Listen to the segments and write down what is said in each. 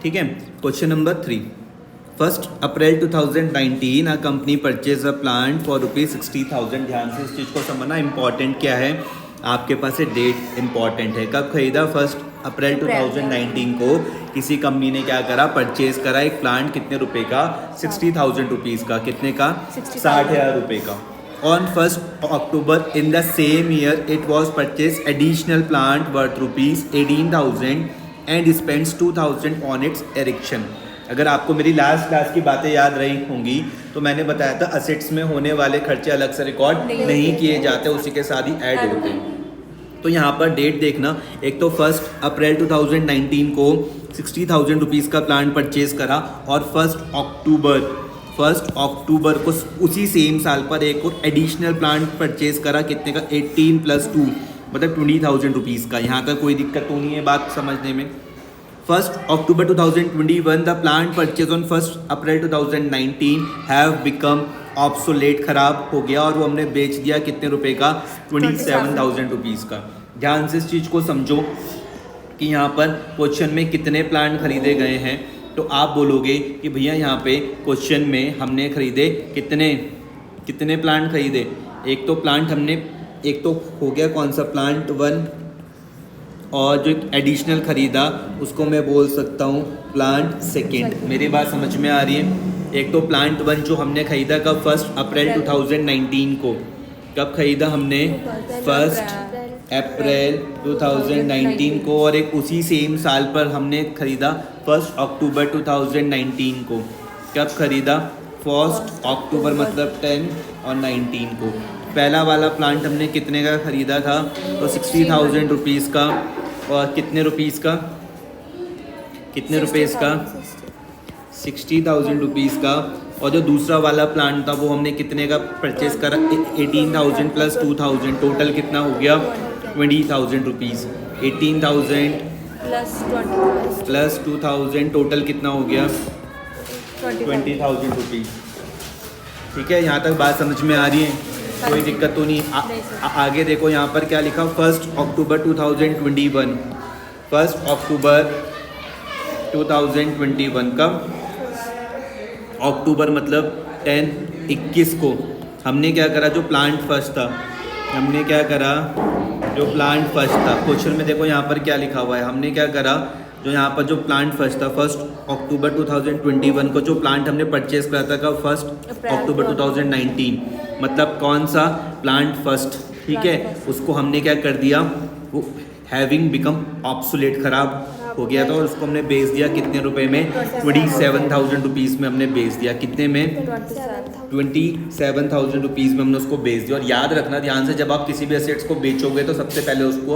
ठीक है। Question number 3, 1 April 2019 a company purchase a plant for ₹60,000। ध्यान से इस चीज़ को समझना, इंपॉर्टेंट क्या है आपके पास है, डेट इंपॉर्टेंट है। कब खरीदा? 1 अप्रैल 2019 को किसी कंपनी ने क्या करा, परचेज करा एक प्लांट, कितने रुपए का? 60,000 रुपीज़ का। कितने का? 60,000 रुपये का। On 1 October in the same year it was purchase additional plant worth ₹18,000 and spends 2,000 on it's Erikson. अगर आपको मेरी लास्ट क्लास की बातें याद रही होंगी तो मैंने बताया था असेट्स में होने वाले खर्चे अलग से रिकॉर्ड नहीं किए जाते, उसी के साथ ही ऐड होते हैं। तो यहाँ पर डेट देखना, एक तो 1 अप्रैल 2019 को 60,000 रुपीज़ का प्लांट परचेज करा और 1 अक्टूबर को उसी सेम साल पर एक और एडिशनल प्लांट परचेज करा, कितने का? 18 + 2 मतलब 20,000 रुपीज़ का। यहाँ तक कोई दिक्कत तो नहीं है बात समझने में। 1 अक्टूबर 2021 the plant purchase on 1 April 2019 have become obsolete, खराब हो गया और वो हमने बेच दिया कितने रुपए का? 27,000 रुपीज़ का। ध्यान से इस चीज़ को समझो कि यहाँ पर क्वेश्चन में कितने प्लांट खरीदे गए हैं, तो आप बोलोगे कि भैया यहाँ पे क्वेश्चन में हमने खरीदे कितने प्लांट खरीदे। एक तो प्लांट हमने, एक तो हो गया कौन सा? प्लांट 1, और जो एडिशनल खरीदा उसको मैं बोल सकता हूँ प्लांट सेकेंड। मेरी बात समझ में आ रही है? एक तो प्लांट 1 जो हमने खरीदा कब? 1 अप्रैल 2019 को। कब खरीदा हमने? 1 अप्रैल 2019 को। और एक उसी सेम साल पर हमने खरीदा 1 अक्टूबर 2019 को। कब खरीदा? 1 अक्टूबर मतलब 10 और 19 को। पहला वाला प्लांट हमने कितने का खरीदा था? तो 60,000 रुपीज़ का। और कितने रुपीज़ का? कितने रुपीज़ का? 60,000 रुपीज़ का। और जो दूसरा वाला प्लांट था वो हमने कितने का परचेज करा? 18,000 + 2,000, टोटल कितना हो गया? 20,000 रुपीज़। 18,000 + 2,000 टोटल कितना हो गया? 20,000 रुपीज़। ठीक है, यहाँ तक बात समझ में आ रही है? कोई दिक्कत तो नहीं। आगे देखो यहाँ पर क्या लिखा? 1 अक्टूबर 2021। 1 अक्टूबर 2021 कब? अक्टूबर मतलब 10, 21 को हमने क्या करा? जो प्लांट फर्स्ट था, हमने क्या करा? जो प्लांट फर्स्ट था, क्वेश्चन में देखो यहाँ पर क्या लिखा हुआ है, हमने क्या करा? जो यहाँ पर जो प्लांट फर्स्ट था 1 अक्टूबर 2021 को जो प्लांट हमने परचेज करा था कब? 1 अक्टूबर 2019 मतलब कौन सा? Plant first. ठीक है, उसको हमने क्या कर दिया? वो हैविंग बिकम ऑब्सोलेट, खराब हो गया था और उसको हमने बेच दिया कितने रुपए में? 27,000 रुपीज़ में हमने बेच दिया। कितने में? 27,000 रुपीज़ में हमने उसको बेच दिया। और याद रखना ध्यान से, जब आप किसी भी एसेट्स को बेचोगे तो सबसे पहले उसको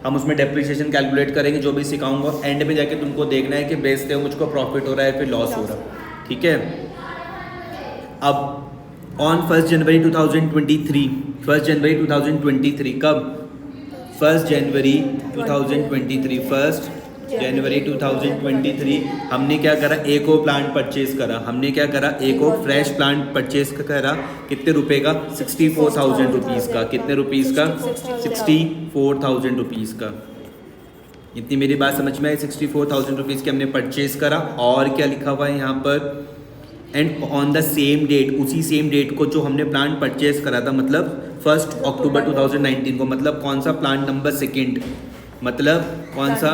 हम उसमें डेप्रिसिएशन कैलकुलेट करेंगे, जो भी सिखाऊंगा, और एंड में जाके तुमको देखना है कि बेचते हो मुझको प्रॉफिट हो रहा है फिर लॉस हो रहा है। ठीक है, अब ऑन 1 जनवरी 2023, 1 जनवरी 2023 कब? 1 जनवरी 2023, 1 जनवरी 2023 हमने क्या करा? एक और प्लांट परचेज करा। हमने क्या करा? एक और फ्रेश प्लांट परचेज करा। कितने रुपए का? 64,000 रुपीज़ का। कितने रुपीज़ का? 64,000 रुपीज़ का। इतनी मेरी बात समझ में आई? 64,000 रुपीज़ के हमने परचेज करा। और क्या लिखा हुआ है यहाँ पर? And on the same date, उसी सेम डेट को जो हमने प्लांट परचेज करा था, मतलब 1 अक्टूबर 2019 को, मतलब कौन सा? प्लांट नंबर सेकेंड, मतलब कौन सा?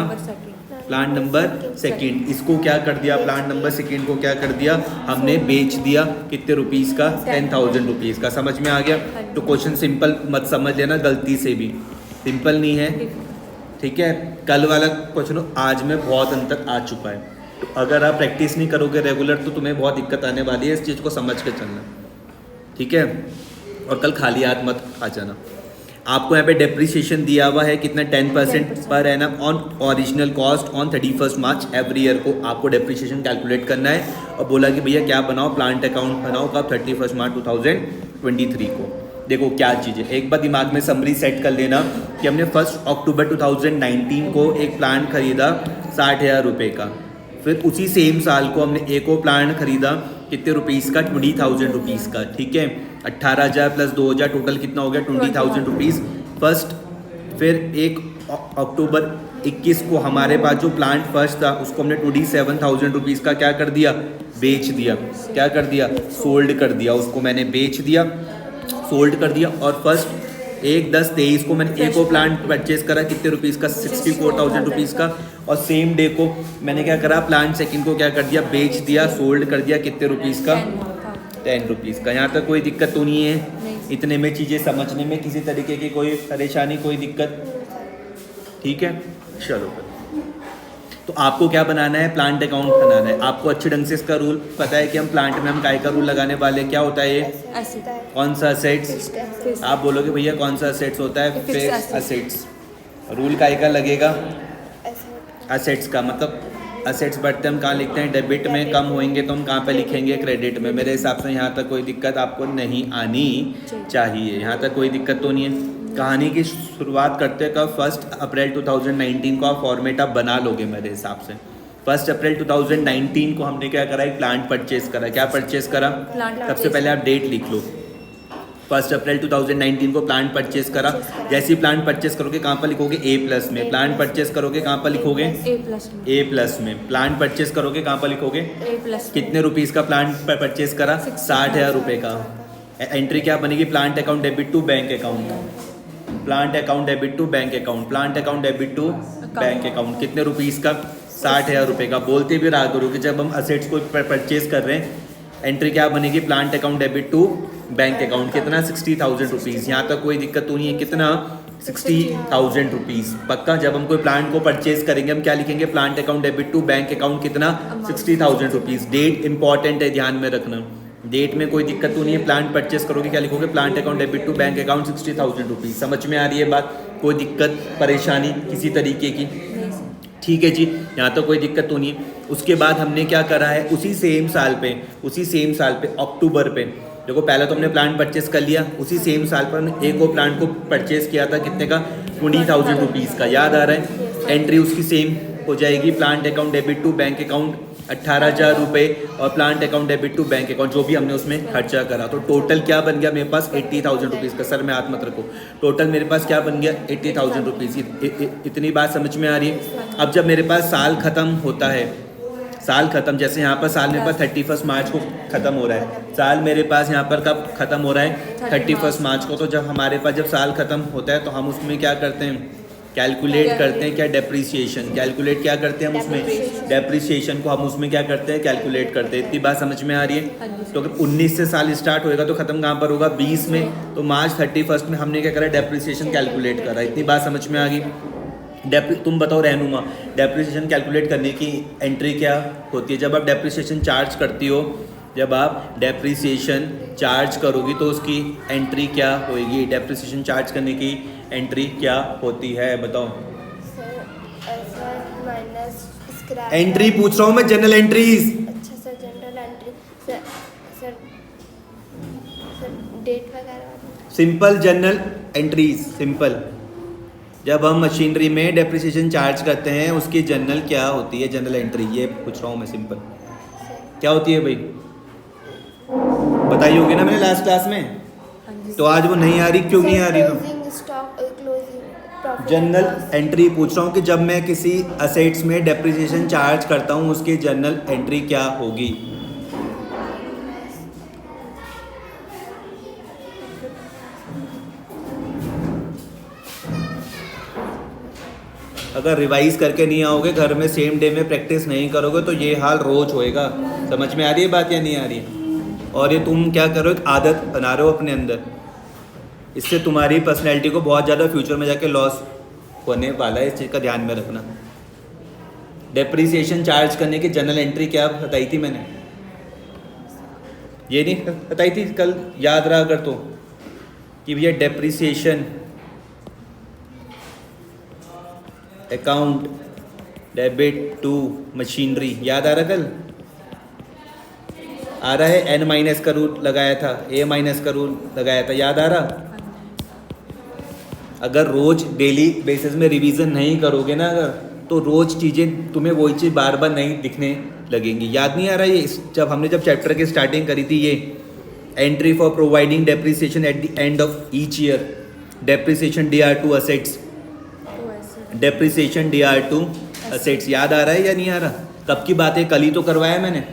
Plant number second. इसको क्या कर दिया? प्लांट नंबर सेकेंड को क्या कर दिया? हमने बेच दिया कितने रुपीज़ का? 10,000 रुपीज़ का। समझ में आ गया? तो क्वेश्चन सिंपल मत समझ लेना गलती से भी, सिंपल नहीं है। ठीक है, कल वाला क्वेश्चन आज में बहुत अंतर आ चुका है, तो अगर आप प्रैक्टिस नहीं करोगे रेगुलर तो तुम्हें बहुत दिक्कत आने वाली है। इस चीज़ को समझ के चलना। ठीक है, और कल खाली हाथ मत आ जाना। आपको यहाँ पे डेप्रिसिएशन दिया हुआ है कितना? 10% per annum on original cost on 31 March every year को आपको डेप्रिसिएशन कैलकुलेट करना है। और बोला कि भैया क्या बनाओ? प्लांट अकाउंट बनाओ। कब? 31 मार्च 2023 को। देखो क्या चीज़ है, एक बार दिमाग में समरी सेट कर लेना कि हमने 1 अक्टूबर 2019 को एक प्लांट खरीदा 60,000 रुपये का। फिर उसी सेम साल को हमने एक और प्लांट खरीदा कितने रुपीज़ का? 20,000 रुपीज़ का। ठीक है, 18,000 + 2,000 टोटल कितना हो गया? 20,000 रुपीज़ फर्स्ट। फिर 1 अक्टूबर 21 को हमारे पास जो प्लांट फर्स्ट था उसको हमने 27,000 रुपीज़ का क्या कर दिया, बेच दिया। क्या कर दिया, सोल्ड कर दिया। उसको मैंने बेच दिया, सोल्ड कर दिया। और फर्स्ट 1/10/23 को मैंने एक और प्लांट परचेज करा, कितने रुपीज़ का, 64,000 रुपीज़ का। और सेम डे को मैंने क्या करा, प्लांट सेकंड को क्या कर दिया, बेच दिया, सोल्ड कर दिया, कितने रुपीज़ का, 10 रुपीज़ का। यहाँ तक कोई दिक्कत तो नहीं है, इतने में चीज़ें समझने में किसी तरीके की कोई परेशानी, कोई दिक्कत? ठीक है, चलो। तो आपको क्या बनाना है, प्लांट अकाउंट बनाना है। आपको अच्छे ढंग से इसका रूल पता है कि हम प्लांट में हम काय का रूल लगाने वाले, क्या होता है ये, कौन सा असेट्स? आप बोलोगे भैया कौन सा असेट्स होता है, फिक्स्ड असेट्स। रूल काय का लगेगा, असेट्स का। मतलब असेट्स बढ़ते हम कहाँ लिखते हैं, डेबिट में, कम होंगे तो हम कहाँ पे लिखेंगे, क्रेडिट में। मेरे हिसाब से यहाँ तक कोई दिक्कत आपको नहीं आनी चाहिए, यहाँ तक कोई दिक्कत तो नहीं है। कहानी की शुरुआत करते कब, 1 अप्रैल 2019 को आप फॉर्मेट आप बना लोगे मेरे हिसाब से। 1 अप्रैल 2019 को हमने क्या करा, एक प्लांट परचेज करा। क्या परचेज करा, सबसे पहले आप डेट लिख लो। 1 अप्रैल 2019 को प्लांट परचेज करा। जैसे ही प्लांट परचेज करोगे कहाँ पर लिखोगे, A+ में। प्लांट परचेज करोगे कहाँ पर लिखोगे, A+ में। प्लांट परचेज करोगे कहाँ पर लिखोगे, A+। कितने रुपीज़ का प्लांट परचेज करा, 60,000 रुपये का। एंट्री क्या बनेगी, plant account debit to bank account, plant account debit to bank account, plant account debit to bank account. कितने रुपीज़ का, 60,000 रुपये का। बोलते भी रहा करो कि जब हम असेट्स को परचेज कर रहे हैं, एंट्री क्या बनेगी, plant account debit to bank account. कितना, 60,000 रुपीज़। यहाँ तक कोई दिक्कत तो नहीं है। कितना, 60,000 रुपीज़ पक्का। जब हम कोई प्लांट को परचेज करेंगे हम क्या लिखेंगे, plant account debit to bank account, कितना, 60,000 रुपीज़। डेट इंपॉर्टेंट है, ध्यान में रखना। डेट में कोई दिक्कत तो नहीं है। प्लांट परचेस करोगे क्या लिखोगे, plant account debit to bank account 60,000 rupees. समझ में आ रही है बात, कोई दिक्कत परेशानी किसी तरीके की? ठीक है जी, यहाँ तो कोई दिक्कत तो नहीं है। उसके बाद हमने क्या करा है, उसी सेम साल पे अक्टूबर पे, देखो पहले तो हमने प्लांट परचेस कर लिया, उसी सेम साल पर हमने एक और प्लांट को परचेस किया था, कितने का, 20,000 रुपीज़ का। याद आ रहा है, एंट्री उसकी सेम हो जाएगी, plant account debit to bank account 18,000 रुपये, और plant account debit to bank account जो भी हमने उसमें खर्चा करा। तो टोटल क्या बन गया मेरे पास, 80,000 रुपीज़ का। सर में हाथ मत रखो, टोटल मेरे पास क्या बन गया, 80,000 रुपीज़। इतनी बात समझ में आ रही है? अब जब मेरे पास साल ख़त्म होता है, साल ख़त्म, जैसे यहाँ पर साल मेरे पास 31 मार्च को ख़त्म हो रहा है, साल मेरे पास यहाँ पर कब ख़त्म हो रहा है, 31 मार्च को। तो जब हमारे पास जब साल ख़त्म होता है तो हम उसमें क्या करते हैं, कैलकुलेट करते हैं क्या, डेप्रीसिएशन। कैलकुलेट क्या करते हैं हम उसमें, डेप्रीसिएशन को हम उसमें क्या करते हैं, कैलकुलेट करते हैं। इतनी बात समझ में आ रही है? तो अगर 19 से साल स्टार्ट होएगा तो ख़त्म कहाँ पर होगा, 20 में। तो मार्च 31 में हमने क्या करा, डेप्रीसिएशन कैलकुलेट करा। इतनी बात समझ में आ गई? तुम बताओ रहनुमा, डेप्रीसिएशन कैलकुलेट करने की एंट्री क्या होती है? जब आप डेप्रीसिएशन चार्ज करती हो, जब आप डेप्रीसिएशन चार्ज करोगी तो उसकी एंट्री क्या होएगी, डेप्रीसिएशन चार्ज करने की एंट्री क्या होती है, बताओ। एंट्री पूछ रहा हूँ मैं, जनरल एंट्रीज। अच्छा sir, general entry sir date वगैरह, सिंपल जनरल एंट्रीज, सिंपल। जब हम मशीनरी में डेप्रिसिएशन चार्ज करते हैं उसकी जनरल क्या होती है, जनरल एंट्री, ये पूछ रहा हूँ मैं, सिंपल क्या होती है भाई, बताई होगी ना मैंने लास्ट क्लास में। तो आज वो नहीं आ रही, क्यों नहीं आ रही? तो जनरल एंट्री पूछ रहा हूँ कि जब मैं किसी असेट्स में डेप्रिसिएशन चार्ज करता हूँ उसकी जनरल एंट्री क्या होगी। अगर रिवाइज करके नहीं आओगे, घर में सेम डे में प्रैक्टिस नहीं करोगे तो ये हाल रोज होएगा। समझ में आ रही है बात या नहीं आ रही है? और ये तुम क्या करो, एक आदत बना रहे हो अपने अंदर, इससे तुम्हारी पर्सनैलिटी को बहुत ज़्यादा फ्यूचर में जाके लॉस होने वाला है, इस चीज़ का ध्यान में रखना। डेप्रिसिएशन चार्ज करने की जनरल एंट्री क्या बताई थी मैंने, ये नहीं बताई थी कल, याद रहा अगर तो, कि भैया depreciation account debit to machinery, याद आ रहा कल? आ रहा है, n- का रूल लगाया था, a- का रूल लगाया था, याद आ रहा? अगर रोज डेली बेसिस में रिवीजन नहीं करोगे ना अगर, तो रोज चीज़ें तुम्हें वही चीज़ बार बार नहीं दिखने लगेंगी। याद नहीं आ रहा ये, जब चैप्टर की स्टार्टिंग करी थी, ये entry for providing depreciation at the end of each year, depreciation DR to assets, depreciation DR2 assets याद आ रहा है या नहीं आ रहा? कब की बात है, कल ही तो करवाया मैंने।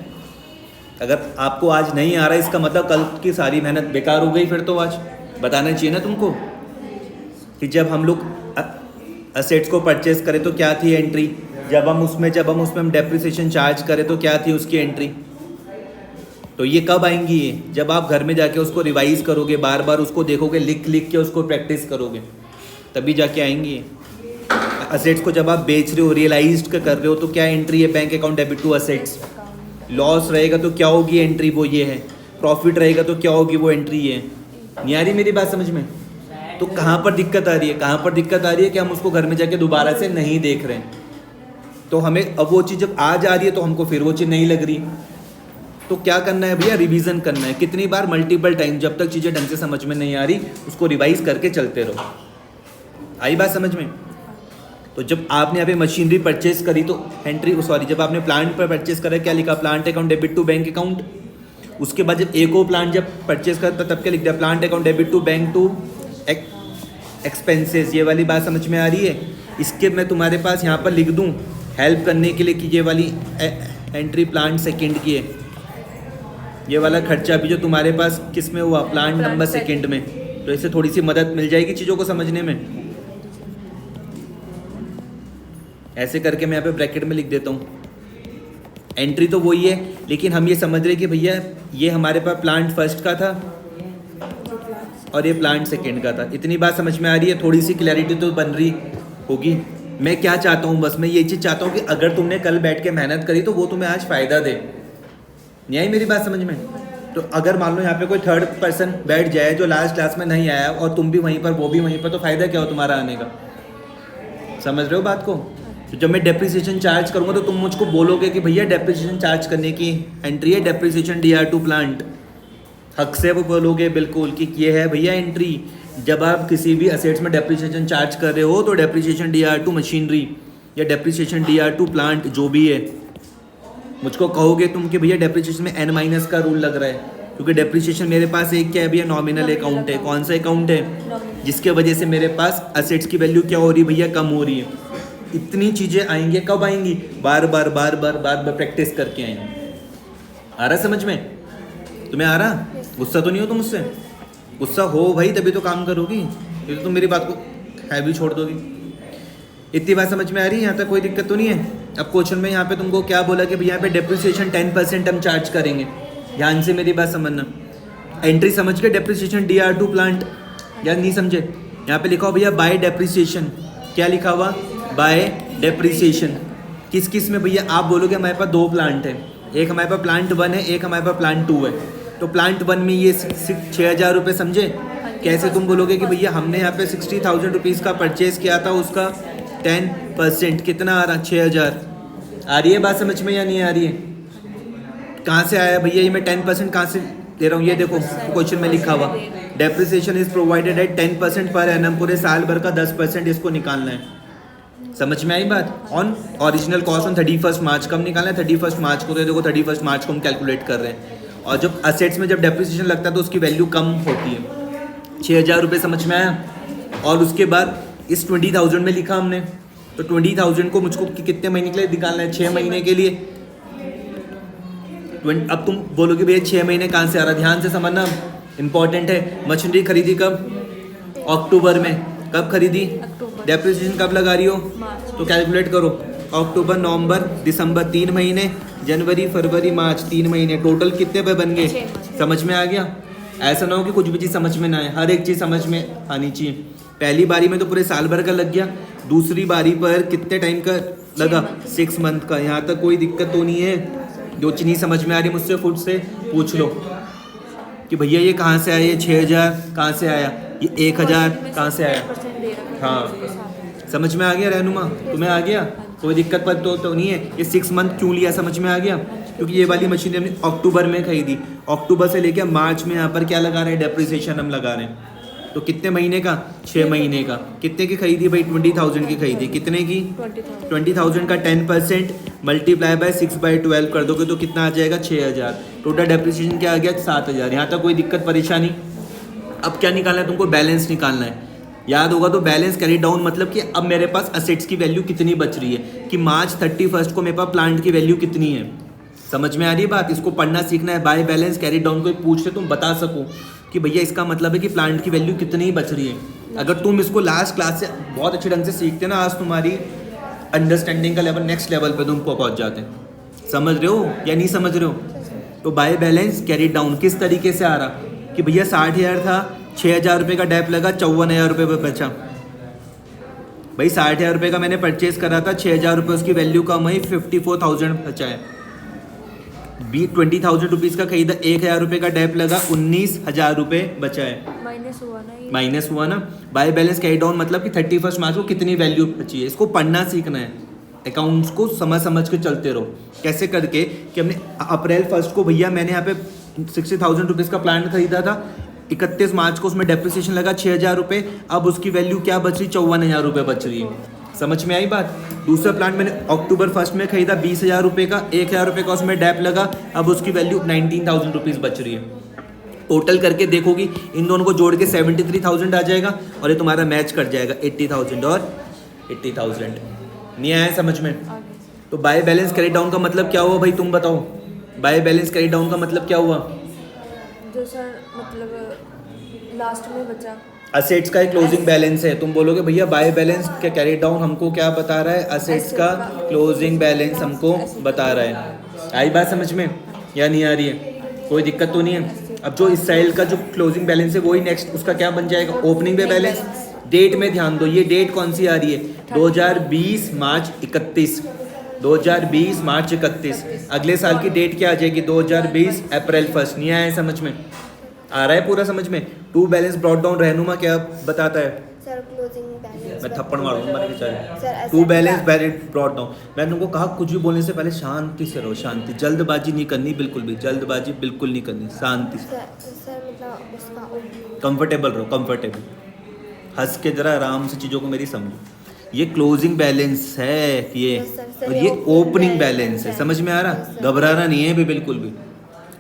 अगर आपको आज नहीं आ रहा है इसका मतलब कल की सारी मेहनत बेकार हो गई। फिर तो आज बताना चाहिए ना तुमको कि जब हम लोग असेट्स को परचेस करें तो क्या थी एंट्री, जब हम उसमें हम डेप्रिसिएशन चार्ज करें तो क्या थी उसकी एंट्री। तो ये कब आएंगी? ये जब आप घर में जाके उसको रिवाइज करोगे, बार बार उसको देखोगे, लिख लिख के उसको प्रैक्टिस करोगे, तभी जाके आएंगी ये। असेट्स को जब आप बेच रहे हो, रियलाइज कर रहे हो, तो क्या एंट्री है? Bank account debit to assets. Loss रहेगा तो क्या होगी एंट्री? वो ये है। प्रॉफिट रहेगा तो क्या होगी? वो एंट्री है। नहीं आ रही मेरी बात समझ में? तो कहाँ पर दिक्कत आ रही है? कहाँ पर दिक्कत आ रही है कि हम उसको घर में जाके दोबारा से नहीं देख रहे हैं। तो हमें अब वो चीज़ जब आ जा रही है तो हमको फिर वो चीज़ नहीं लग रही। तो क्या करना है भैया? रिवीजन करना है। कितनी बार? Multiple time. जब तक चीज़ें ढंग से समझ में नहीं आ रही उसको रिवाइज करके चलते रहो। आई बात समझ में? तो जब आपने यहाँ पे मशीनरी परचेस करी तो जब आपने प्लांट पर परचेस करा, क्या लिखा? Plant account debit to bank account. उसके बाद जब एक और प्लांट जब परचेस करता तब क्या लिख दिया? Plant account debit to bank to expenses. ये वाली बात समझ में आ रही है? इसके मैं तुम्हारे पास यहाँ पर लिख दूँ हेल्प करने के लिए कि ये वाली एंट्री प्लांट सेकेंड की है। ये वाला खर्चा भी जो तुम्हारे पास किस में हुआ? प्लांट नंबर सेकेंड में। तो इससे थोड़ी सी मदद मिल जाएगी चीज़ों को समझने में। ऐसे करके मैं यहाँ पे ब्रैकेट में लिख देता हूँ। एंट्री तो वही है, लेकिन हम ये समझ रहे कि भैया ये हमारे पास प्लांट फर्स्ट का था और ये प्लांट सेकेंड का था। इतनी बात समझ में आ रही है? थोड़ी सी क्लैरिटी तो बन रही होगी। मैं क्या चाहता हूँ, बस मैं ये चीज़ चाहता हूँ कि अगर तुमने कल बैठ के मेहनत करी तो वो तुम्हें आज फ़ायदा दे। नहीं आई मेरी बात समझ में? तो अगर मान लो यहाँ पे कोई थर्ड पर्सन बैठ जाए जो लास्ट क्लास में नहीं आया और तुम भी वहीं पर, वो भी वहीं पर, तो फ़ायदा क्या हो तुम्हारा आने का? समझ रहे हो बात को? तो जब मैं डेप्रिसिएशन चार्ज करूँगा तो तुम मुझको बोलोगे कि भैया डेप्रिसिएशन चार्ज करने की एंट्री है डेप्रिसिएशन DR2 प्लांट। हक से वो बोलोगे बिल्कुल कि ये है भैया एंट्री। जब आप किसी भी असेट्स में डेप्रिसिएशन चार्ज कर रहे हो तो डेप्रिसिएशन DR2 मशीनरी या डेप्रिसिएशन DR2 प्लांट जो भी है, मुझको कहोगे तुम कि भैया डेप्रिसिएशन में N- का रूल लग रहा है, क्योंकि डेप्रिसिएशन मेरे पास एक क्या है भैया? नॉमिनल अकाउंट है। कौन सा अकाउंट है? जिसके वजह से मेरे पास असेट्स की वैल्यू क्या हो रही है भैया? कम हो रही है। इतनी चीज़ें आएंगी, कब आएंगी? बार बार प्रैक्टिस करके आएंगी। आ रहा समझ में? तुम्हें आ रहा? गुस्सा तो नहीं हो तुम मुझसे? गुस्सा हो भाई तभी तो काम करोगी, ये तो तुम मेरी बात को हैवी छोड़ दोगी। इतनी बात समझ में आ रही है? यहाँ तक कोई दिक्कत तो नहीं है? अब क्वेश्चन में यहाँ पे तुमको क्या बोला कि भैया यहाँ पे डेप्रिसिएशन 10% हम चार्ज करेंगे। ध्यान से मेरी बात समझना। एंट्री समझ के डेप्रिसिएशन DR2 प्लांट, या नहीं समझे? यहाँ पे लिखा हो भैया बाय डेप्रिसिएशन। क्या लिखा हुआ? Bye depreciation. किस किस में भैया? आप बोलोगे हमारे पास दो प्लांट है, एक हमारे पास प्लांट 1 है, एक हमारे पास प्लांट 2 है। तो प्लांट 1 में ये 6,000 रुपये, समझे? कैसे? तुम बोलोगे कि भैया हमने यहाँ पे 60,000 रुपीज़ का परचेज किया था, उसका 10% कितना आ रहा? 6,000। आ रही है बात समझ में या नहीं आ रही है? कहाँ से आया भैया ये? मैं 10% कहाँ से दे रहा हूँ? ये देखो क्वेश्चन में लिखा हुआ depreciation is provided eight 10% per annum. पूरे साल भर का 10% इसको निकालना है। समझ में आई बात? ऑन ओरिजिनल कॉस्ट ऑन 31 मार्च। कब निकालना है? 31 मार्च को। तो देखो 31 मार्च को हम कैलकुलेट कर रहे हैं। और जब असेट्स में जब डेप्रिसिएशन लगता है तो उसकी वैल्यू कम होती है। 6,000 रुपये, समझ में आया? और उसके बाद इस 20,000 में लिखा हमने, तो 20,000 को मुझको कितने महीने के लिए निकालना है? 6 महीने के लिए। अब तुम बोलोगे भैया 6 महीने कहाँ से आ रहा? ध्यान से समझना, इंपॉर्टेंट है। मशीनरी खरीदी कब? अक्टूबर में। कब खरीदी? डेप्रिसिएशन कब लगा रही हो? तो कैलकुलेट करो। अक्टूबर, नवंबर, दिसंबर 3 महीने, जनवरी, फरवरी, मार्च 3 महीने, टोटल कितने पे बन गए? समझ में आ गया? ऐसा ना हो कि कुछ भी चीज़ समझ में ना आए, हर एक चीज़ समझ में आनी चाहिए। पहली बारी में तो पूरे साल भर का लग गया, दूसरी बारी पर कितने टाइम का लगा? 6 मंथ का। यहाँ तक कोई दिक्कत तो नहीं है? जो चीज़ नहीं समझ में आ रही मुझसे खुद से पूछ लो कि भैया ये कहाँ से आया? ये 6,000 कहाँ से आया? ये 1,000 कहाँ से आया? हाँ, समझ में आ गया रहनुमा? तुम्हें आ गया? कोई दिक्कत पर तो नहीं है? ये 6 मंथ क्यों लिया? समझ में आ गया? क्योंकि ये वाली मशीन हमने अक्टूबर में खरीदी। अक्टूबर से लेकर मार्च में यहाँ पर क्या लगा रहे हैं? डेप्रिसिएशन हम लगा रहे हैं। तो कितने महीने का? 6 महीने का। कितने की खरीदी भाई? 20,000 की खरीदी। कितने की? 20,000 का 10% मल्टीप्लाई बाय 6/12 कर दोगे तो कितना आ जाएगा? 6,000। टोटल डेप्रिसिएशन क्या आ गया? 7,000। यहाँ तक कोई दिक्कत परेशानी? अब क्या निकालना है तुमको? बैलेंस निकालना है। याद होगा तो बैलेंस कैरी डाउन मतलब कि अब मेरे पास असेट्स की वैल्यू कितनी बच रही है, कि मार्च 31 को मेरे पास प्लांट की वैल्यू कितनी है। समझ में आ रही है बात? इसको पढ़ना सीखना है। बाय बैलेंस कैरी डाउन कोई पूछ ले तुम बता सको कि भैया इसका मतलब है कि प्लांट की वैल्यू कितनी बच रही है। अगर तुम इसको लास्ट क्लास से बहुत अच्छे ढंग से सीखते ना, आज तुम्हारी अंडरस्टैंडिंग का लेवल नेक्स्ट लेवल पे तुमको पहुंच जाते हैं। समझ रहे हो या नहीं समझ रहे हो? तो बाय बैलेंस कैरी डाउन किस तरीके से आ रहा कि भैया 60,000 था, 6,000 रुपये का डेप लगा, 54,000 रुपये पे बचा। भाई 60,000 रुपये का मैंने परचेज करा था, 6,000 रुपये उसकी वैल्यू कम हुई, 54,000 बचा है। 20,000 रुपीज़ का खरीदा, 1,000 रुपये का डेप लगा, 19,000 रुपये बचा है। माइनस हुआ ना। बाय बैलेंस कैरी डाउन मतलब कि 31 मार्च को कितनी वैल्यू बची है। इसको पढ़ना सीखना है, अकाउंट्स को समझ के चलते रहो। कैसे करके कि हमने अप्रैल 1 को भैया मैंने यहाँ पे 60,000 रुपीज़ का प्लांट खरीदा था, 31 मार्च को उसमें डेप्रिसिएशन लगा 6,000 रुपये, अब उसकी वैल्यू क्या बच रही, 54,000 रुपये बच रही है। समझ में आई बात? दूसरा प्लांट मैंने अक्टूबर 1 में खरीदा 20,000 रुपये का, 1,000 रुपये का उसमें डेप लगा, अब उसकी वैल्यू 19,000 रुपीज़ बच रही है। टोटल करके देखोगी इन दोनों को जोड़ के 73,000 आ जाएगा और ये तुम्हारा मैच कर जाएगा 80,000 और 80,000। नहीं आया समझ में? तो बाय बैलेंस कैरी डाउन का मतलब क्या हुआ भाई तुम बताओ? बाय बैलेंस कैरी डाउन का मतलब क्या हुआ? जो सर मतलब लास्ट में बचा असेट्स का एक क्लोजिंग बैलेंस है। तुम बोलोगे भैया बाय बैलेंस का कैरी डाउन हमको क्या बता रहा है? असेट्स का क्लोजिंग बैलेंस हमको बता रहा है। आई बात समझ में या नहीं आ रही है? कोई दिक्कत तो नहीं है? अब जो इस साइड का जो क्लोजिंग बैलेंस है वही नेक्स्ट उसका क्या बन जाएगा? ओपनिंग पे बैलेंस। डेट में ध्यान दो, ये डेट कौन सी आ रही है? 2020 मार्च 31। 2020 मार्च 31। अगले साल की डेट क्या आ जाएगी? 2020 अप्रैल 1। नहीं आया समझ में? आ रहा है पूरा समझ में? टू बैलेंस ब्रॉट डाउन रहनुमा क्या बताता है? सर क्लोजिंग बैलेंस मैं थप्पड़ मारूंगा मार के सर, चाहे। ऐसा टू बैलेंस क्या? Balance brought down. मैंने तुमको कहा कुछ भी बोलने से पहले शांति से रहो, शांति। जल्दबाजी नहीं करनी, बिल्कुल भी जल्दबाजी बिल्कुल नहीं करनी, शांति से। सर मतलब उसका कंफर्टेबल रहो, कंफर्टेबल। हंस के जरा आराम से चीज़ों को मेरी समझो। ये क्लोजिंग बैलेंस है ये, और ये ओपनिंग बैलेंस है। समझ में आ रहा? घबराना नहीं है भी बिल्कुल भी,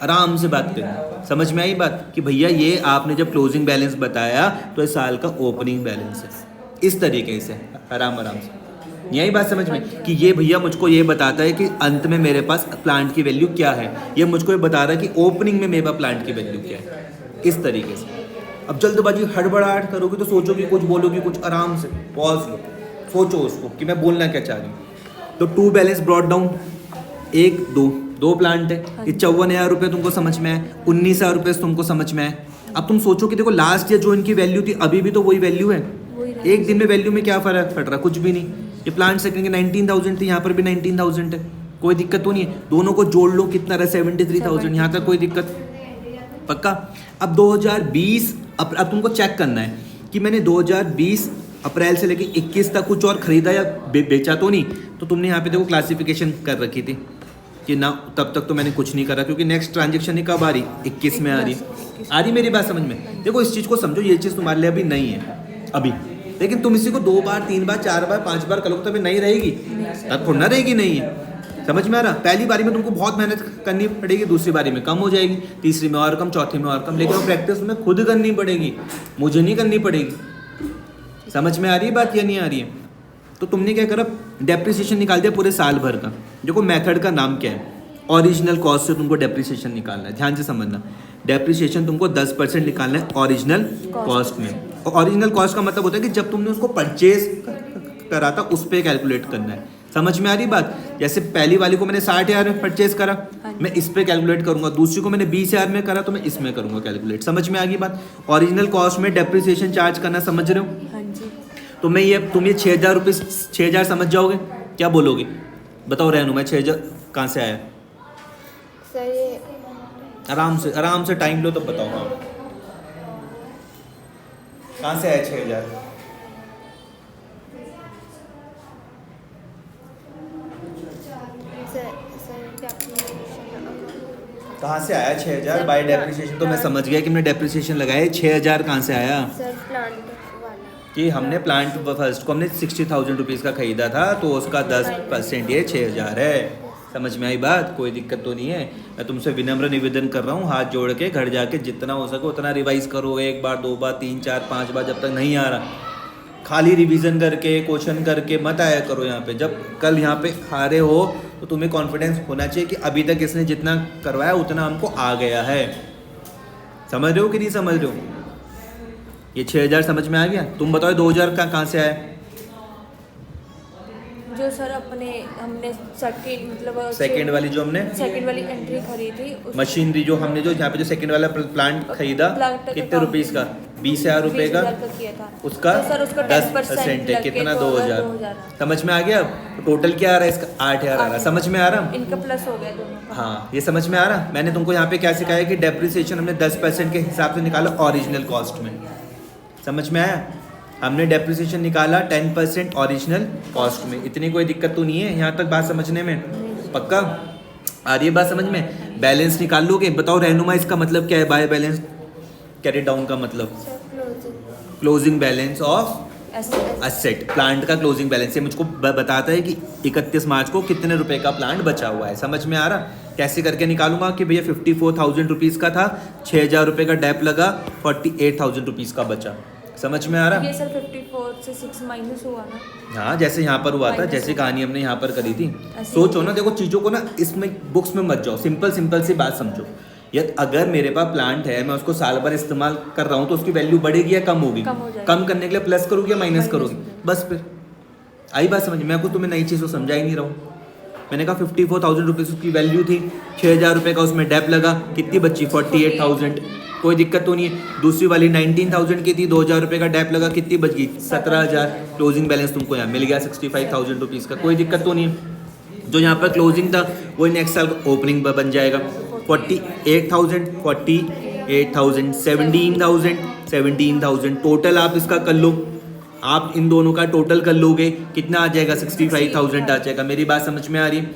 आराम से बात करना। समझ में आई बात कि भैया ये आपने जब क्लोजिंग बैलेंस बताया तो इस साल का ओपनिंग बैलेंस है, इस तरीके से आराम से। यही बात समझ में कि ये भैया मुझको ये बताता है कि अंत में मेरे पास प्लांट की वैल्यू क्या है, ये मुझको ये बता रहा है कि ओपनिंग में मेरे पास प्लांट की वैल्यू क्या है, इस तरीके से। अब जल्दबाजी हड़बड़ाहट करोगे तो सोचोगे कुछ, बोलोगे कुछ, आराम से पॉज लो, सोचो उसको कि मैं बोलना क्या चाह रही हूँ। तो to balance brought down, 1 2 plant है। ये 54,000 रुपये तुमको समझ में आए, 19,000 रुपये तुमको समझ में आए। अब तुम सोचो कि देखो लास्ट ईयर जो इनकी वैल्यू थी अभी भी तो वही वैल्यू है। एक दिन में वैल्यू में क्या फर्क पड़ रहा? कुछ भी नहीं। ये प्लांट सेकंड के 19,000 थी, यहाँ पर भी 19,000 है, कोई दिक्कत तो नहीं है। दोनों को जोड़ लो, कितना रहा? 73,000। यहाँ तक कोई दिक्कत पक्का? अब 2020 अब तुमको चेक करना है कि मैंने 2020 अप्रैल से लेके 21 तक कुछ और खरीदा या बेचा तो नहीं। तो तुमने यहाँ पे देखो क्लासिफिकेशन कर रखी थी कि ना, तब तक तो मैंने कुछ नहीं करा क्योंकि नेक्स्ट ट्रांजेक्शन ही कब आ रही? 21 में आ रही मेरी बात समझ में? देखो इस चीज़ को समझो, ये चीज़ तुम्हारे लिए अभी नहीं है अभी, लेकिन तुम इसी को 2 बार 3 बार 4 बार 5 बार करोगे तो अभी नहीं रहेगी, तब थोड़ा ना रहेगी। नहीं है, समझ में आ रहा? पहली बारी में तुमको बहुत मेहनत करनी पड़ेगी, दूसरी बारी में कम हो जाएगी, तीसरी में और कम, चौथी में और कम, लेकिन वो प्रैक्टिस में खुद करनी पड़ेगी, मुझे नहीं करनी पड़ेगी। समझ में आ रही है बात या नहीं आ रही है? तो तुमने क्या करा? डेप्रिसिएशन निकाल दिया पूरे साल भर का। देखो मेथड का नाम क्या है? ओरिजिनल कॉस्ट से तुमको डेप्रिसिएशन निकालना है। ध्यान से समझना, डेप्रिसिएशन तुमको 10% निकालना है ओरिजिनल कॉस्ट में। और ओरिजिनल कॉस्ट का मतलब होता है कि जब तुमने उसको परचेज करा था उस पर कैलकुलेट करना है। समझ में आ रही बात? जैसे पहली वाली को मैंने 60,000 में परचेज करा, मैं इस पे कैलकुलेट करूंगा। दूसरी को मैंने 20,000 में करा तो मैं इसमें करूंगा कैलकुलेट। समझ में आ गई बात? ओरिजिनल कॉस्ट में डेप्रिसिएशन चार्ज करना समझ रहे हो? हाँ जी। तो मैं ये तुम ये 6,000 रुपये 6,000 समझ जाओगे? क्या बोलोगे? बताओ रहनु, मैं 6,000 कहाँ से आया? सर ये आराम से टाइम लो तो बताओ। हाँ, कहाँ से आया 6,000? कहाँ से आया 6,000 बाय डेप्रिसिएशन? तो मैं समझ गया कि मैंने डेप्रिसिएशन लगाया। 6,000 कहाँ से आया? सर प्लांट वाला कि हमने प्लांट फर्स्ट को हमने 60,000 रुपीज़ का खरीदा था तो उसका 10% ये 6,000 है। समझ में आई बात? कोई दिक्कत तो नहीं है। मैं तुमसे विनम्र निवेदन कर रहा हूँ, हाथ जोड़ के घर जाके जितना हो सके उतना रिवाइज करो, 1 बार 2 बार 3 4 5 बार, जब तक नहीं आ रहा खाली रिवीजन करके क्वेश्चन करके मत आया करो यहाँ पे। जब कल यहाँ पे हारे हो तो तुम्हें कॉन्फिडेंस होना चाहिए कि अभी तक इसने जितना करवाया उतना हमको आ गया है। समझ रहे हो कि नहीं समझ रहे हो? ये 6000 समझ में आ गया? तुम बताओ 2000 का कहाँ से आया? जो सर अपने हमने सेकंड वाली जो हमने सेकंड वाली एंट्री खरीदी मशीनरी जो हमने जो यहाँ पे जो सेकंड वाला प्लांट खरीदा कितने रुपीस का? 20,000 रुपए का। 20,000 किया था उसका तो सर उसका 10% है, कितना? 2000। समझ में आ गया? टोटल क्या आ रहा है इसका? 8000 आ रहा है। समझ में आ रहा? इनका प्लस हो गया दोनों का। हाँ, ये समझ में आ रहा? मैंने तुमको यहाँ पे क्या सिखाया कि डेप्रिसिएशन हमने 10% के हिसाब से निकाला ओरिजिनल कॉस्ट में। समझ में आया? हमने डेप्रिसिएशन निकाला 10% ओरिजिनल कॉस्ट में। इतनी कोई दिक्कत तो नहीं है यहाँ तक बात समझने में? पक्का आ रही है बात समझ में? बैलेंस निकाल लोगे? बताओ रहनुमा इसका मतलब क्या है? बाय बैलेंस कैरी डाउन का मतलब sir closing closing balance of ऐसे असेट। प्लांट का क्लोजिंग बैलेंस ये मुझको बताता है कि 31 मार्च को कितने रुपए का प्लांट बचा हुआ है। समझ में आ रहा? कैसे करके निकालूंगा कि भैया 54,000 रुपीज़ का था, 6,000 रुपये का डेप लगा, 48,000 रुपीज़ का बचा। समझ में आ रहा? ये सर 54 से 6 माइनस हुआ ना। हाँ, जैसे यहाँ पर हुआ था, Minus जैसे कहानी हमने यहाँ पर करी थी। ऐसे सोचो ना, देखो चीज़ों को ना इसमें बुक्स में मत जाओ, सिंपल सिंपल सी बात समझो। यार अगर मेरे पास प्लांट है, मैं उसको साल भर इस्तेमाल कर रहा हूँ तो उसकी वैल्यू बढ़ेगी या कम होगी? कम हो जाएगी। कम करने के लिए प्लस करोगे या माइनस माइनस करोगे? बस फिर आई बात समझ। मैं कुछ तुम्हें नई चीज़ को समझा ही नहीं रहा हूँ। मैंने कहा 54,000 रुपीज़ उसकी वैल्यू थी, 6,000 रुपये का उसमें डेप लगा, कितनी बची? 48,000। कोई दिक्कत तो नहीं है। दूसरी वाली 19,000 की थी, 2,000 रुपये का डेप लगा, कितनी बच गई? 17,000। क्लोजिंग बैलेंस तुमको यहाँ मिल गया 65,000 रुपीज़ का। कोई दिक्कत तो नहीं है। जो यहाँ पर क्लोजिंग था वही नेक्स्ट साल ओपनिंग बन जाएगा। 48,000, 48,000, 17,000 टोटल आप इसका कर लो। आप इन दोनों का टोटल कर लोगे, कितना आ जाएगा? 65,000 आ जाएगा। मेरी बात समझ में आ रही है?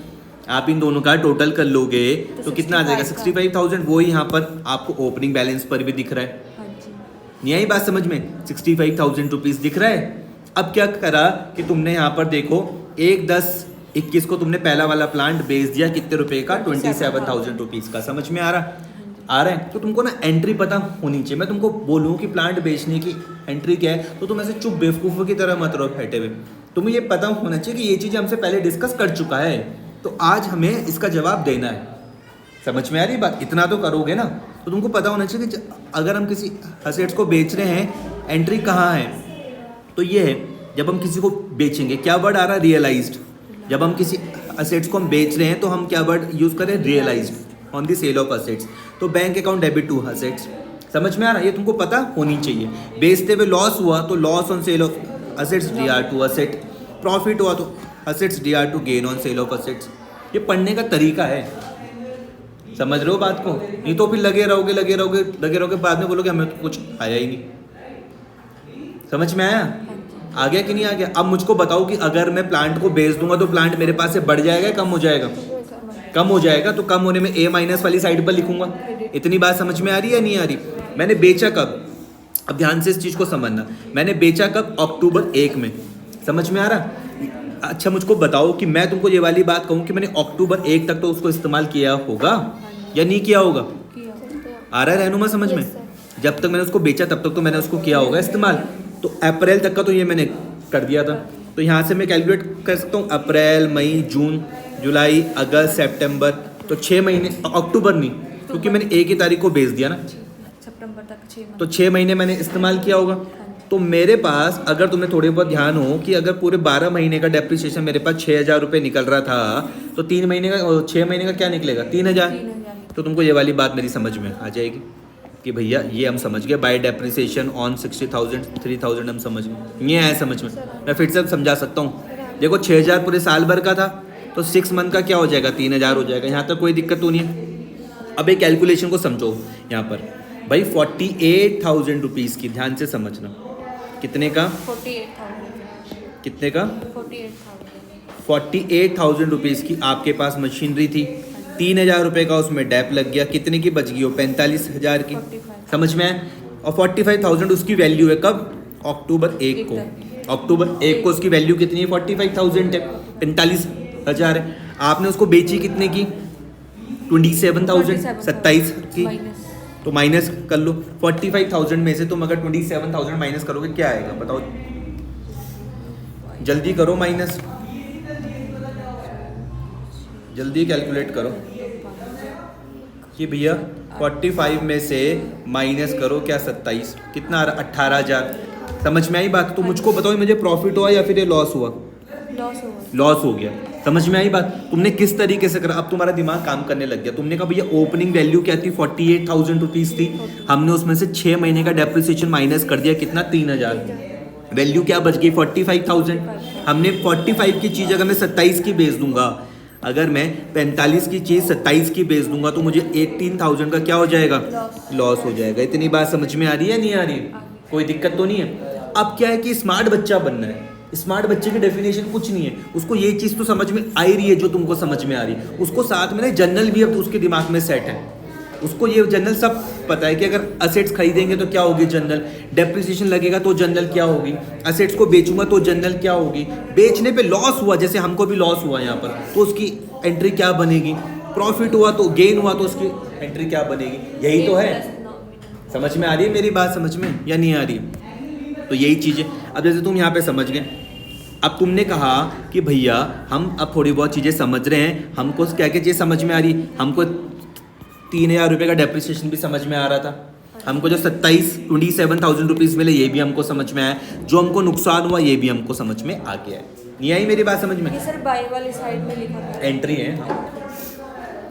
आप इन दोनों का टोटल कर लोगे तो कितना आ जाएगा? 65,000। वो यहाँ पर आपको ओपनिंग बैलेंस पर भी दिख रहा है। हाँ जी। नहीं आई बात समझ में? 65,000 रुपीज़ दिख रहा है। अब क्या करा कि तुमने यहाँ पर देखो 1/10/21 को तुमने पहला वाला प्लांट बेच दिया, कितने रुपए का? 27,000 रुपीज़ का। समझ में आ रहा? आ रहा है? तो तुमको ना एंट्री पता होनी चाहिए। मैं तुमको बोलूँ कि प्लांट बेचने की एंट्री क्या है तो तुम ऐसे चुप बेवकूफ़ों की तरह मत रहो बैठे हुए। तुम्हें ये पता होना चाहिए कि ये चीज़ें हमसे पहले डिस्कस कर चुका है, तो आज हमें इसका जवाब देना है। समझ में आ रही बात? इतना तो करोगे ना, तो तुमको पता होना चाहिए कि अगर हम किसी असेट्स को बेच रहे हैं, एंट्री कहाँ है? तो ये है, जब हम किसी को बेचेंगे, क्या वर्ड आ रहा है? रियलाइज्ड। जब हम किसी असेट्स को हम बेच रहे हैं तो हम क्या वर्ड यूज़ करें? Realized on the sale of assets. तो bank account debit to assets. समझ में आ रहा है? ये तुमको पता होनी चाहिए। बेचते हुए लॉस हुआ तो loss on sale of assets DR to asset. Profit हुआ तो assets DR to gain on sale of assets. ये पढ़ने का तरीका है। समझ रहे हो बात को? नहीं तो फिर लगे रहोगे बाद में बोलोगे हमें तो कुछ आया ही नहीं। समझ में आया? आ गया कि नहीं आ गया? अब मुझको बताओ कि अगर मैं प्लांट को बेच दूंगा तो प्लांट मेरे पास से बढ़ जाएगा या कम हो जाएगा? कम हो जाएगा। तो कम होने में A- वाली साइड पर लिखूंगा। इतनी बात समझ में आ रही है या नहीं आ रही? मैंने बेचा कब? अब ध्यान से इस चीज़ को समझना। मैंने बेचा कब? अक्टूबर 1 में। समझ में आ रहा? अच्छा मुझको बताओ कि मैं तुमको ये वाली बात कहूँ कि मैंने अक्टूबर 1 तक तो उसको इस्तेमाल किया होगा या नहीं किया होगा? आ रहा है रहनुमा समझ में? जब तक मैंने उसको बेचा तब तक तो मैंने उसको किया होगा इस्तेमाल। तो अप्रैल तक का तो ये मैंने कर दिया था। तो यहाँ से मैं कैलकुलेट कर सकता हूँ अप्रैल, मई, जून, जुलाई, अगस्त, सितंबर। तो 6 महीने। अक्टूबर नहीं, क्योंकि मैंने 1 ही तारीख को बेच दिया ना, सितंबर तक 6 तो 6 महीने मैंने इस्तेमाल किया होगा। तो मेरे पास अगर तुम्हें थोड़े बहुत ध्यान हो कि अगर पूरे 12 महीने का डेप्रिसिएशन मेरे पास 6,000 रुपये निकल रहा था, तो 3 महीने का 6 महीने का क्या निकलेगा? 3,000। तो तुमको ये वाली बात मेरी समझ में आ जाएगी कि भैया ये हम समझ गए। बाय डेप्रिसिएशन ऑन 60,000, 3,000 हम समझ गए। ये है समझ में? मैं फिर से समझा सकता हूँ। देखो 6,000 पूरे साल भर का था तो 6 मंथ का क्या हो जाएगा? 3,000 हो जाएगा। यहाँ तक कोई दिक्कत तो नहीं है। अब एक कैलकुलेशन को समझो यहाँ पर भाई। 48,000 रुपीज़ की, ध्यान से समझना, कितने का? 48,000। कितने का? 48,000। 48,000 रुपीज़ की आपके पास मशीनरी थी। 3,000 रुपये का उसमें डेप लग गया, कितने की बच गई हो? 45,000 की। 45। समझ में आया? और 45,000 उसकी वैल्यू है कब? अक्टूबर 1 को। अक्टूबर 1 को उसकी वैल्यू कितनी है? 45,000 है, 45,000 है। आपने उसको बेची कितने की? 27,000, 27 की। तो माइनस कर लो 45,000 में से। तुम अगर 27,000 माइनस करोगे क्या आएगा बताओ? जल्दी करो माइनस, जल्दी कैलकुलेट करो कि भैया 45 में से माइनस करो क्या 27, कितना आ रहा 18,000। समझ में आई बात? तो मुझको बताओ मुझे प्रॉफिट हुआ या फिर ये लॉस हुआ? लॉस हुआ। लॉस हो गया। समझ में आई बात? तुमने किस तरीके से करा, अब तुम्हारा दिमाग काम करने लग गया। तुमने कहा भैया ओपनिंग वैल्यू क्या थी, 48,000 रुपीज थी, हमने उसमें से 6 महीने का डेप्रिसिएशन माइनस कर दिया, कितना 3,000, वैल्यू क्या बच गई 45,000। हमने 45 की चीज़ अगर मैं 27 की बेच दूंगा, अगर मैं 45 की चीज़ 27 की बेच दूंगा तो मुझे 18,000 का क्या हो जाएगा, लॉस हो जाएगा। इतनी बात समझ में आ रही है नहीं आ रही? कोई दिक्कत तो नहीं है? अब क्या है कि स्मार्ट बच्चा बनना है। स्मार्ट बच्चे की डेफिनेशन कुछ नहीं है, उसको ये चीज़ तो समझ में आ ही रही है जो तुमको समझ में आ रही है, उसको साथ में ना जनरल भी अब उसके दिमाग में सेट है, उसको ये जनरल सब पता है कि अगर असेट्स खरीदेंगे तो क्या होगी जनरल, डेप्रिसिएशन लगेगा तो जनरल क्या होगी, असेट्स को बेचूंगा तो जनरल क्या होगी, बेचने पे लॉस हुआ जैसे हमको भी लॉस हुआ यहाँ पर तो उसकी एंट्री क्या बनेगी, प्रॉफिट हुआ तो गेन हुआ तो उसकी एंट्री क्या बनेगी, यही तो है। समझ में आ रही है मेरी बात, समझ में या नहीं आ रही? तो यही चीज़ है। अब जैसे तुम यहाँ पे समझ गए, अब तुमने कहा कि भैया हम अब थोड़ी बहुत चीज़ें समझ रहे हैं, हमको क्या क्या चीज़ समझ में आ रही, हमको 3,000 रुपये का डेप्रिसिएशन भी समझ में आ रहा था, हमको जो 27,000 रुपीज़ मिले ये भी हमको समझ में आया, जो हमको नुकसान हुआ ये भी हमको समझ में आ गया है। नहीं आई मेरी बात समझ में? ये सर बाई वाली साइड में लिखा है एंट्री है,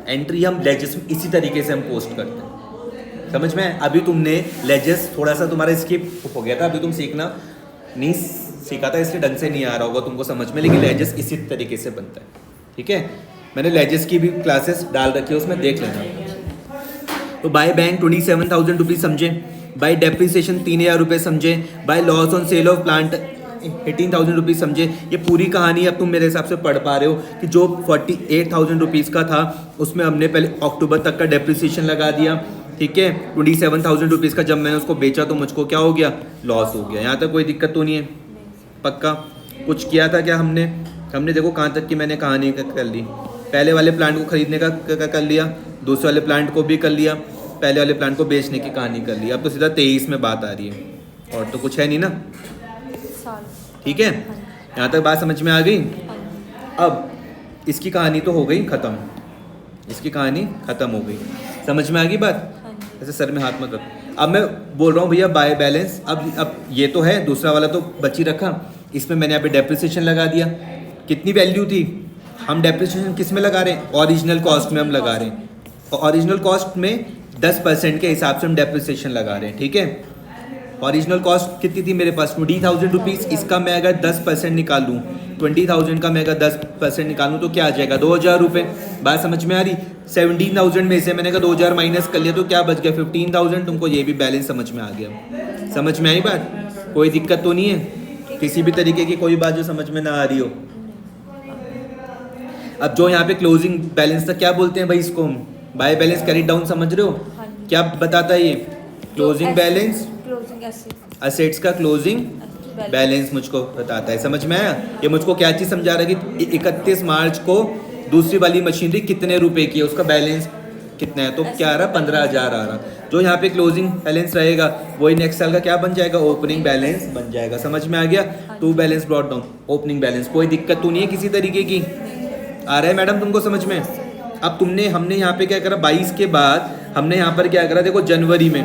एंट्री हम लेजेस में इसी तरीके से हम पोस्ट करते हैं। समझ में? अभी तुमने लेजेस थोड़ा सा तुम्हारा स्किप हो गया था, अभी तुम सीखना नहीं सीखा था इसलिए ढंग से नहीं आ रहा होगा तुमको समझ में, लेकिन लेजेस इसी तरीके से बनता है। ठीक है, मैंने लेजेस की भी क्लासेस डाल रखी है, उसमें देख लेना। तो बाय बैंक 27,000 रुपीज़ समझे, बाय डेप्रिसिएशन 3,000 रुपये समझे, by loss on sale of plant 18,000 rupees समझे। ये पूरी कहानी अब तुम मेरे हिसाब से पढ़ पा रहे हो कि जो 48,000 रुपीज़ का था उसमें हमने पहले अक्टूबर तक का डेप्रिसिएशन लगा दिया। ठीक है, 27,000 रुपीज़ का जब मैंने उसको बेचा तो मुझको क्या हो गया, लॉस हो गया। यहाँ तक कोई दिक्कत तो नहीं है? पक्का? कुछ किया था क्या हमने? हमने देखो कहाँ तक की मैंने कहानी कर ली। पहले वाले प्लांट को खरीदने का कर लिया, दूसरे वाले प्लांट को भी कर लिया, पहले वाले प्लांट को बेचने की कहानी कर ली। अब तो सीधा 23 में बात आ रही है, और तो कुछ है नहीं ना। साल। ठीक है, यहाँ तक बात समझ में आ गई? अब इसकी कहानी तो हो गई ख़त्म, इसकी कहानी ख़त्म हो गई। समझ में आ गई बात? ऐसे सर में हाथ मत रखो। अब मैं बोल रहा हूँ भैया बाय बैलेंस, अब ये तो है, दूसरा वाला तो बच ही रखा, इसमें मैंने यहाँ पे डेप्रिसिएशन लगा दिया। कितनी वैल्यू थी, हम डेप्रिसिएशन किस में लगा रहे हैं, ओरिजिनल कॉस्ट में हम लगा रहे हैं, और ओरिजिनल कॉस्ट में 10% के हिसाब से हम डेप्रिसिएशन लगा रहे हैं। ठीक है, ओरिजिनल कॉस्ट कितनी थी मेरे पास, 20,000 रुपीज़। इसका मैं अगर 10% निकालूँ, 20,000 का मैं अगर 10% निकालूँ तो क्या आ जाएगा, 2,000 रुपये। बात समझ में आ रही? 17,000 में से मैंने कहा 2,000 माइनस कर लिया तो क्या बच गया, 15,000। तुमको ये भी बैलेंस समझ में आ गया? समझ में आई बात? कोई दिक्कत तो नहीं है? किसी भी तरीके की कोई बात जो समझ में ना आ रही हो? अब जो यहाँ पे क्लोजिंग बैलेंस था, क्या बोलते हैं भाई इसको हम, बाय बैलेंस कैरी डाउन, समझ रहे हो? क्या बताता है ये क्लोजिंग बैलेंस? क्लोजिंग असेट्स का क्लोजिंग बैलेंस मुझको बताता है। समझ में आया? ये मुझको क्या चीज़ समझा रहा है कि 31 मार्च को दूसरी वाली मशीनरी कितने रुपए की है, उसका बैलेंस कितना है, तो क्या आ रहा, 15,000 आ रहा। जो यहाँ पे क्लोजिंग बैलेंस रहेगा वही नेक्स्ट साल का क्या बन जाएगा, ओपनिंग बैलेंस बन जाएगा। समझ में आ गया? To balance brought down, opening balance. कोई दिक्कत तो नहीं है किसी तरीके की? आ रहा है मैडम तुमको समझ में? अब हमने यहाँ पे क्या करा, 22 के बाद हमने यहाँ पर क्या करा, देखो जनवरी में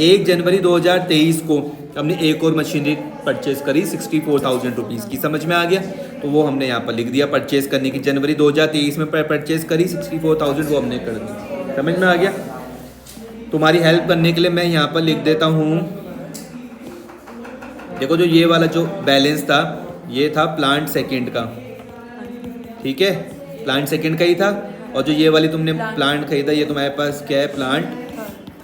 1 जनवरी 2023 को हमने एक और मशीनरी परचेज करी 64,000 रुपीज़ की। समझ में आ गया? तो वो हमने यहाँ पर लिख दिया परचेज करने की, जनवरी 2023 में परचेज करी 64,000, वो हमने कर दी। समझ में आ गया? तुम्हारी हेल्प करने के लिए मैं यहाँ पर लिख देता हूँ, देखो जो ये वाला जो बैलेंस था ये था प्लांट सेकेंड का। ठीक है, प्लांट सेकेंड का ही था, और जो ये वाली तुमने प्लांट खरीदा ये तुम्हारे पास क्या है, प्लांट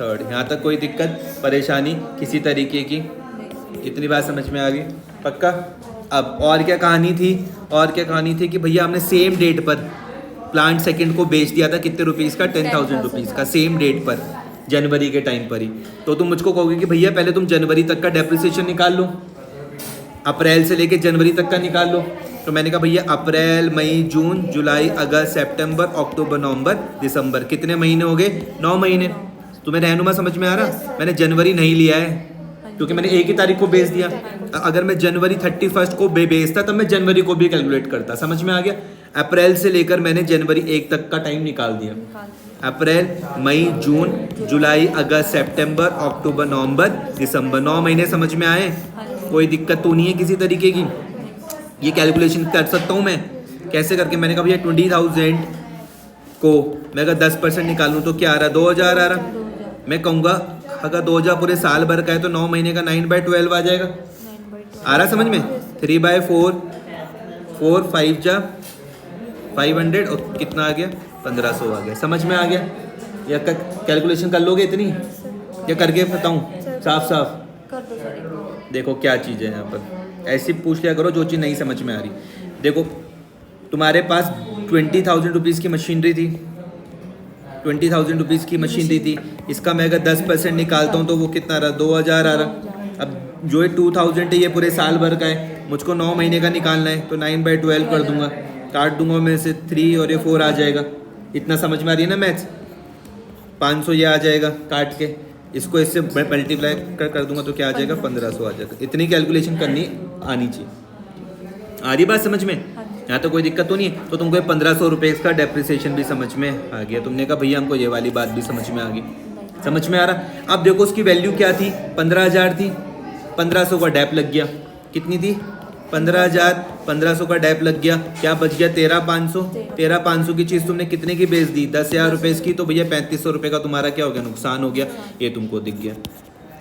थर्ड। यहाँ तक कोई दिक्कत परेशानी किसी तरीके की? इतनी बात समझ में आ गई? पक्का? अब और क्या कहानी थी, और क्या कहानी थी कि भैया हमने सेम डेट पर प्लांट सेकंड को बेच दिया था, कितने रुपीज़ का, 10,000 रुपीज़ का, सेम डेट पर, जनवरी के टाइम पर ही। तो तुम मुझको कहोगे कि भैया पहले तुम जनवरी तक का डेप्रिसिएशन निकाल लो, अप्रैल से लेके जनवरी तक का निकाल लो। तो मैंने कहा भैया अप्रैल, मई, जून, जुलाई, अगस्त, सितंबर, अक्टूबर, नवंबर, दिसंबर, कितने महीने हो गए, 9 महीने। तुम्हें रहनुमा समझ में आ रहा? मैंने जनवरी नहीं लिया है, क्योंकि मैंने 1 ही तारीख को बेच दिया। अगर मैं जनवरी 31 को बेचता तब मैं जनवरी को भी कैलकुलेट करता। समझ में आ गया? अप्रैल से लेकर मैंने जनवरी 1 तक का टाइम निकाल दिया। अप्रैल, मई, जून, जुलाई, अगस्त, सितंबर, अक्टूबर, नवंबर, दिसंबर, 9 महीने समझ में आए? कोई दिक्कत तो नहीं है किसी तरीके की? ये कैलकुलेशन कर सकता हूँ मैं कैसे करके? मैंने कहा भैया 20,000 को मैं अगर 10% निकालूँ तो क्या आ रहा? 2,000 आ रहा। मैं कहूँगा अगर 2,000 पूरे साल भर का है तो 9 महीने का 9/12 आ जाएगा। आ रहा समझ में? 3/4, 4 5 जा 500 और कितना आ गया? 1,500 आ गया। समझ में आ गया? या कैलकुलेशन कर लोगे इतनी, या करके बताऊँ साफ साफ? कर दो सर एक बार। देखो क्या चीज़ है यहाँ पर, ऐसी पूछ लिया करो जो चीज़ नहीं समझ में आ रही। देखो तुम्हारे पास 20,000 रुपीज़ की मशीनरी थी, 20,000 रुपीज़ की मशीनरी थी। इसका मैं अगर 10% निकालता हूँ तो वो कितना आ रहा? 2,000 आ रहा। अब जो ये 2,000 है ये पूरे साल भर का है, मुझको 9 महीने का निकालना है तो 9/12 कर दूंगा, काट दूंगा मैं से 3 और ये 4 आ जाएगा। इतना समझ में आ रही है ना मैथ्स? 500 ये आ जाएगा काट के, इसको इससे मल्टीप्लाई कर दूंगा तो क्या आ जाएगा? 1,500 आ जाएगा। इतनी कैलकुलेशन करनी आनी चाहिए। आ रही बात समझ में? यहाँ तो कोई दिक्कत तो नहीं है। तो तुमको 1,500 रुपये का डेप्रिसिएशन भी समझ में आ गया। तुमने कहा भैया हमको ये वाली बात भी समझ में आ गई। समझ में आ रहा? अब देखो उसकी वैल्यू क्या थी? 15,000 थी, 1,500 का डेप लग गया। कितनी थी? 15,000, 1,500 का डेप लग गया। क्या बच गया? 13,500। 13,500 की चीज़ तुमने कितने की बेच दी? 10,000 रुपये की। तो भैया 3,500 रुपये का तुम्हारा क्या हो गया? नुकसान हो गया। ये तुमको दिख गया।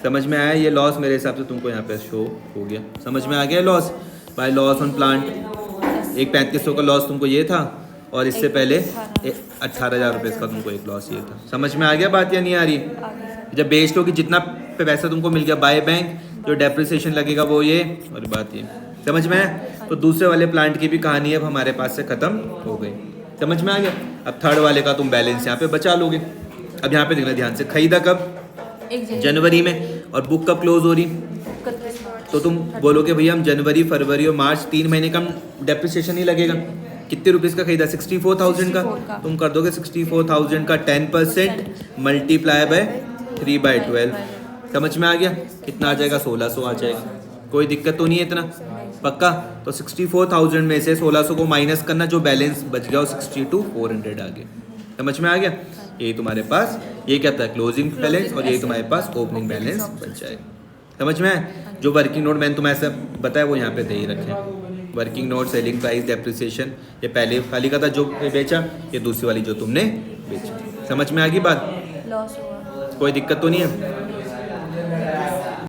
समझ में आया? ये लॉस मेरे हिसाब से तुमको यहाँ पे शो हो गया। समझ में आ गया? Loss by loss on plant, एक 3,500 का लॉस तुमको ये था, और इससे पहले 18,000 रुपये का तुमको एक लॉस ये था। समझ में आ गया बात या नहीं आ रही? जब बेच लो कि जितना पैसा तुमको मिल गया बाय बैंक, जो डेप्रिसिएशन लगेगा वो ये, और बात ये। समझ में आया? तो दूसरे वाले प्लांट की भी कहानी अब हमारे पास से ख़त्म हो गई। समझ में आ गया? अब थर्ड वाले का तुम बैलेंस यहाँ पे बचा लोगे। अब यहाँ पे देखना ध्यान से, खरीदा कब? जनवरी में, और बुक कब क्लोज हो रही? तो तुम बोलोगे भैया हम जनवरी, फरवरी और मार्च 3 महीने का डेप्रिसिएशन ही लगेगा। कितने रुपीज़ का खरीदा? 64,000 का। तुम कर दोगे 64,000 का 10% मल्टीप्लाई बाय 3/12। समझ में आ गया? कितना आ जाएगा? 1,600 आ जाएगा। कोई दिक्कत तो नहीं है इतना? पक्का? तो 64,000 में से 1,600 को माइनस करना, जो बैलेंस बच गया वो 62,400 आ गया। समझ में आ गया? ये तुम्हारे पास ये क्या था? क्लोजिंग बैलेंस, और ये तुम्हारे पास ओपनिंग बैलेंस बच जाएगा। समझ में आया? जो वर्किंग नोट मैंने तुम्हें ऐसा बताया वो यहाँ पे दे ही रखे हैं। Working note, selling price, depreciation, ये पहले वाली का था जो बेचा, ये दूसरी वाली जो तुमने बेचा। समझ में आ गई बात? लॉस हुआ। कोई दिक्कत तो नहीं है?